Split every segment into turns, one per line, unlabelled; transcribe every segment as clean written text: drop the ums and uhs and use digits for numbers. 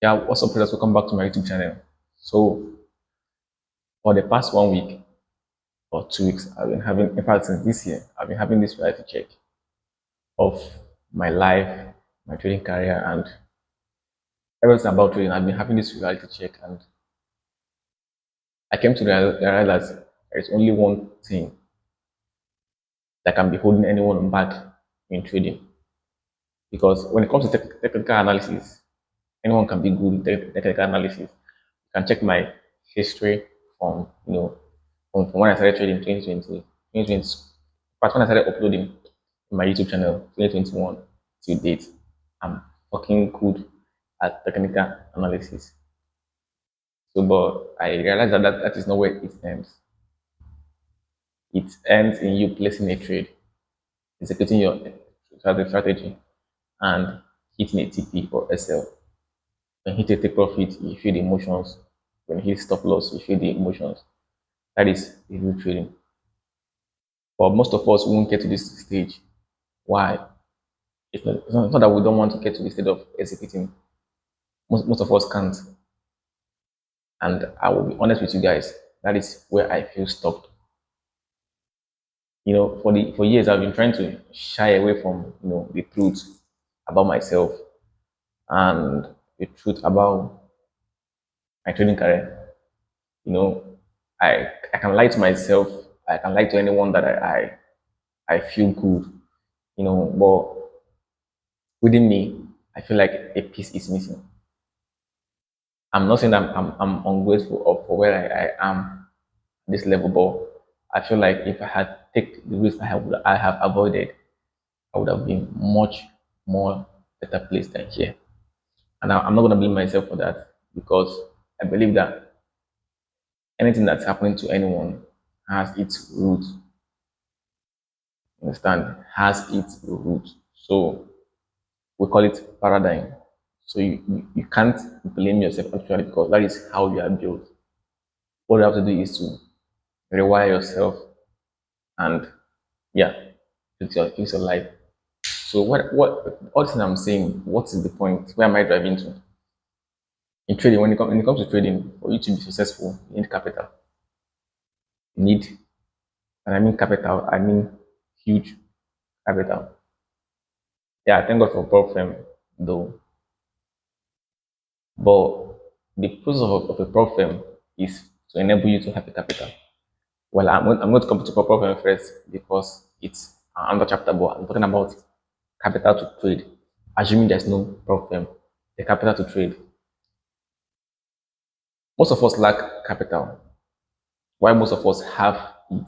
Yeah, what's up, brothers? Welcome back to my YouTube channel. So, for the past 1 week or 2 weeks, I've been having, in fact, since this year, I've been having this reality check of my life, my trading career, and everything about trading. I've been having this reality check, and I came to realize that there is only one thing that can be holding anyone back in trading. Because when it comes to technical analysis, anyone can be good at technical analysis. You can check my history from from when I started trading 2020, 2020, but when I started uploading my YouTube channel 2021 to date. I'm fucking good at technical analysis. So, but I realized that is not where it ends. It ends in you placing a trade, executing your strategy, and hitting a TP or SL. When you hit a take profit, you feel the emotions. When you hit stop loss, you feel the emotions. That is the real trading. But most of us won't get to this stage. Why? It's not that we don't want to get to the state of executing. Most of us can't. And I will be honest with you guys, that is where I feel stuck. For years I've been trying to shy away from the truth about myself and the truth about my trading career. You know, I can lie to myself, I can lie to anyone that I feel good, but within me, I feel like a piece is missing. I'm not saying that I'm ungrateful for where I am this level, but I feel like if I had taken the risk I have avoided, I would have been much more better placed than here. And I'm not gonna blame myself for that because I believe that anything that's happening to anyone has its root. Understand? Has its root. So we call it paradigm. So you can't blame yourself actually because that is how you are built. What you have to do is to rewire yourself and yeah, fix your life. So what all this I'm saying, what is the point? Where am I driving to? In trading, when it comes to trading, for you to be successful, you need capital. You need, and I mean capital, I mean huge capital. Yeah, thank God for prop firm though. But the process of a prop firm is to enable you to have a capital. Well, I'm going to come to prop firm first because it's another chapter, but I'm talking about capital to trade. Assuming there's no prop firm, the capital to trade. Most of us lack capital. Why most of us have it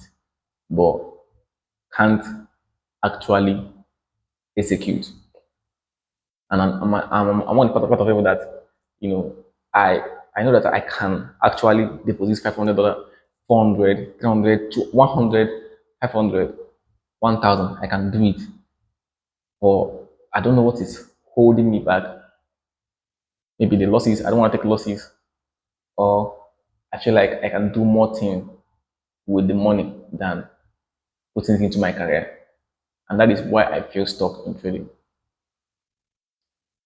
but can't actually execute. And I'm on the part of people that, you know, I I know that I can actually deposit $500, 400, 300, 100, 500, 1,000. I can do it. Or I don't know what is holding me back. Maybe the losses, I don't want to take losses. Or I feel like I can do more things with the money than putting it into my career. And that is why I feel stuck in trading.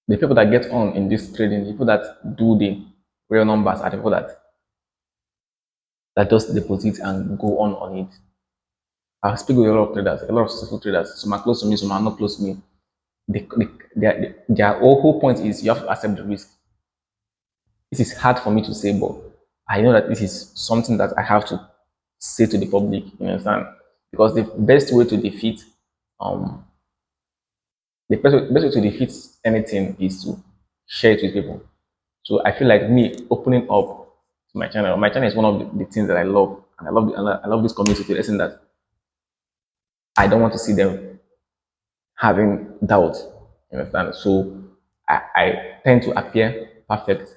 The people that get on in this trading, the people that do the real numbers are the people that just deposit and go on it. I speak with a lot of traders, a lot of successful traders. Some are close to me, some are not close to me. Their whole point is you have to accept the risk. This is hard for me to say, but I know that this is something that I have to say to the public. You understand? Because the best way to defeat um the best way to defeat anything is to share it with people. So I feel like me opening up to my channel. My channel is one of the things that I love, and I love this community to the extent that I don't want to see them having doubt. You understand? So I tend to appear perfect,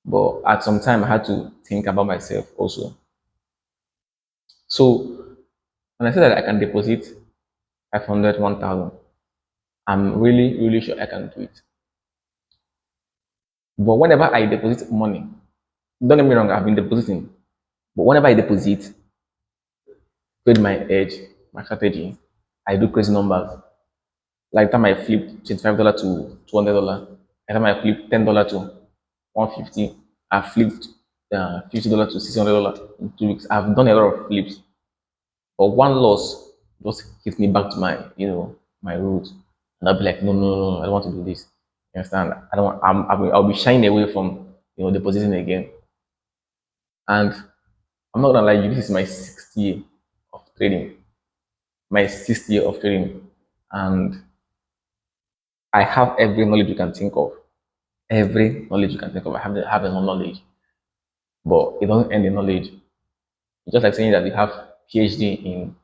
but at some time I had to think about myself also. So when I say that I can deposit 500, 1,000, I'm really, really sure I can do it. But whenever I deposit money, don't get me wrong, I've been depositing, but whenever I deposit, trade my edge, my strategy, I do crazy numbers. Like time I flip $25 to $200, every time I flip $10 to 150. I flipped $50 to $600 in 2 weeks. I've done a lot of flips, but one loss just hit me back to my, my roots. And I'll be like, no, no, no, no, I don't want to do this. You understand? I don't want, I'll be shying away from, depositing again. And I'm not gonna lie, you, this is my sixth year of trading, my sixth year of trading. And I have every knowledge you can think of. Every knowledge you can think of. I have enough knowledge, but it doesn't end in knowledge. It's just like saying that you have PhD in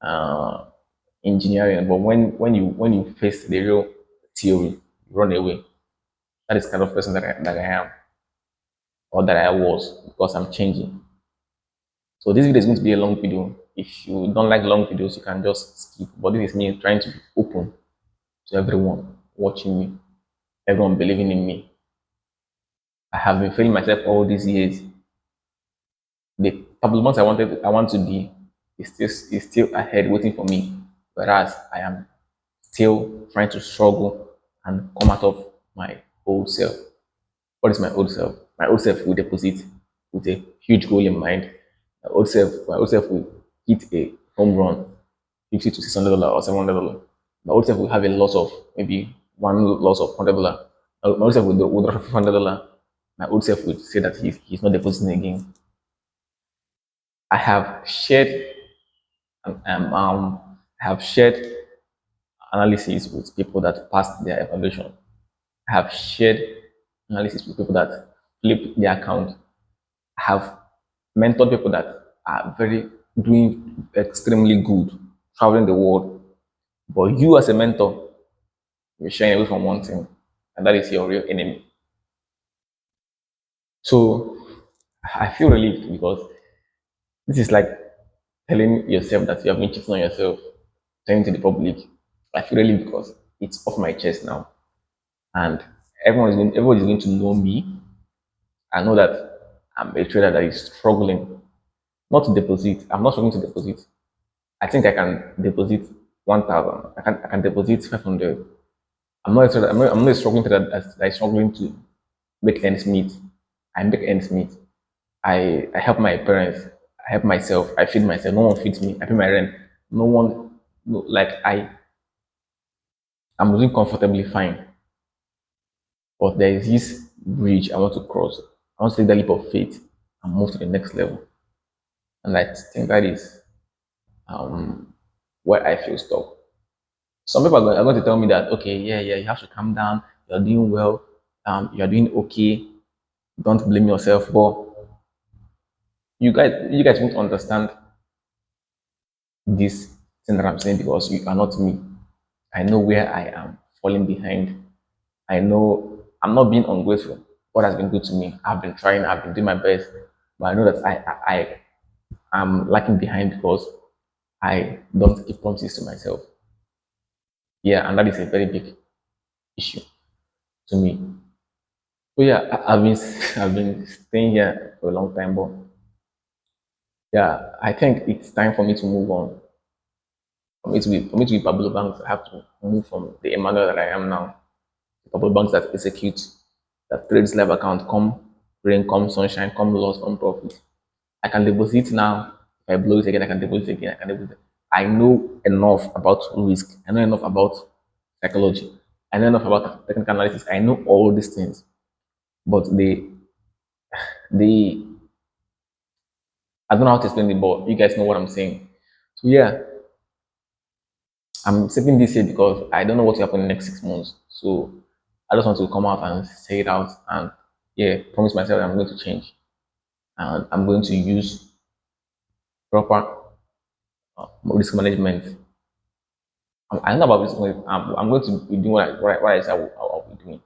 uh, engineering, but when you face the real theory, you run away. That is kind of person that I am, or that I was, because I'm changing. So this video is going to be a long video. If you don't like long videos, you can just skip. But this is me trying to be open to everyone watching me, everyone believing in me. I have been failing myself all these years. The couple of months I want to be is still ahead waiting for me. Whereas I am still trying to struggle and come out of my old self. What is my old self? My old self will deposit with a huge goal in mind. My old self will hit a home run, 50 to $600 or $700. My old self will have a loss of maybe one loss of $100. My old self will drop $500. My old self would say that he's not depositing again. I have shared I have shared analysis with people that passed their evaluation. I have shared analysis with people that flip their account. I have mentored people that are very doing extremely good, traveling the world. But you as a mentor, you're shying away from one thing, and that is your real enemy. So I feel relieved because this is like telling yourself that you have been cheating on yourself, telling to the public. I feel relieved because it's off my chest now, and everyone is going to know me. I know that I'm a trader that is struggling not to deposit. I'm not struggling to deposit. I think I can deposit 1,000. I can deposit 500. I'm not a struggling trader that's struggling to make ends meet. I make ends meet. I help my parents. I help myself. I feed myself. No one feeds me. I pay my rent. No one, no, like I'm living comfortably fine. But there is this bridge I want to cross. I want to take that leap of faith and move to the next level. And I think that is where I feel stuck. Some people are going to tell me that, okay, yeah, yeah, you have to calm down. You're doing well. You're doing okay. Don't blame yourself. But you guys won't understand this thing that I'm saying because you are not me. I know where I am falling behind. I know I'm not being ungrateful. God has been good to me. I've been trying. I've been doing my best. But I know that I am lacking behind because I don't keep promises to myself. Yeah, and that is a very big issue to me. So yeah, I've been I've been staying here for a long time, but yeah, I think it's time for me to move on. For me to be Pablo Banks, I have to move from the Emmanuel that I am now. The Pablo Banks that executes, that trades live account, come rain, come sunshine, come loss, come profit. I can deposit now. If I blow it again, I can deposit again. I can deposit. I know enough about risk. I know enough about psychology. I know enough about technical analysis. I know all these things, but the I don't know how to explain it, but you guys know what I'm saying. So yeah, I'm saving this here because I don't know what will happen in the next 6 months. So I just want to come out and say it out and yeah, promise myself that I'm going to change and I'm going to use proper risk management. I don't know about risk management. I'm going to be doing what I said I'll be doing.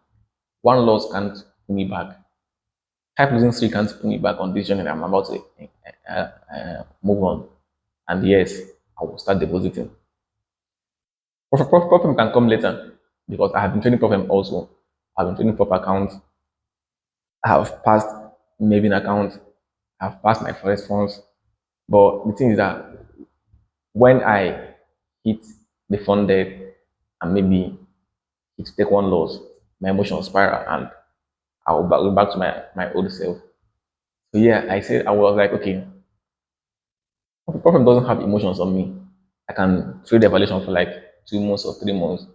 One loss can't pull me back. Five losing streak can't pull me back on this journey that I'm about to move on. And yes, I will start depositing. Profit can come later because I have been trading profit also. I've been trading proper accounts. I have passed Maven account. I've passed my forex funds. But the thing is that when I hit the funded and maybe it take one loss, my emotions spiral and I'll go back to my old self. So yeah, I was like, okay, problem doesn't have emotions on me. I can trade evaluation for like 2 months or 3 months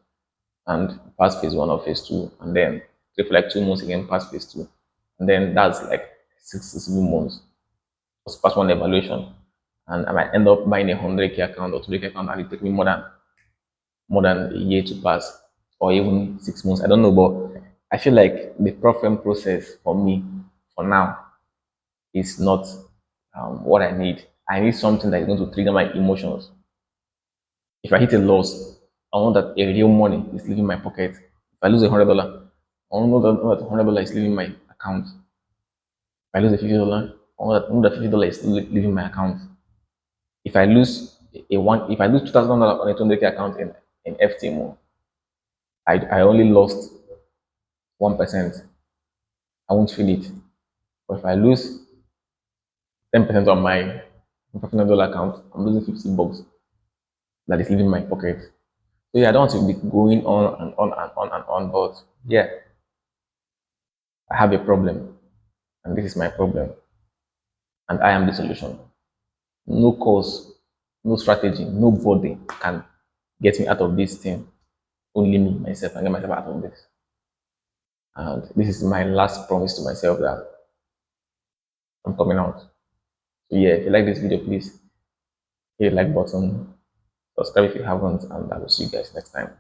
and pass phase one or phase two, and then trade for like 2 months again, pass phase two, and then that's like 6 7 months. Just pass one evaluation, and I might end up buying a 100K account or 200K account, and it take me more than a year to pass, or even 6 months. I don't know, but I feel like the profit process for me, for now, is not what I need. I need something that is going to trigger my emotions. If I hit a loss, I want that a real money is leaving my pocket. If I lose $100, I want to know that $100 is leaving my account. If I lose a $50, I want to know that $50 is leaving my account. If I lose if I lose $2,000 on a 200K account in FTMO, I only lost 1%. I won't feel it. But if I lose 10% on my $500 account, I'm losing $50 that is leaving my pocket. So yeah, I don't want to be going on and on and on and on, but yeah, I have a problem, and this is my problem, and I am the solution. No cause, no strategy, nobody can get me out of this thing. Only me, myself, and get myself out of this. And this is my last promise to myself that I'm coming out. So yeah, if you like this video, please hit the like button, subscribe if you haven't, and I will see you guys next time.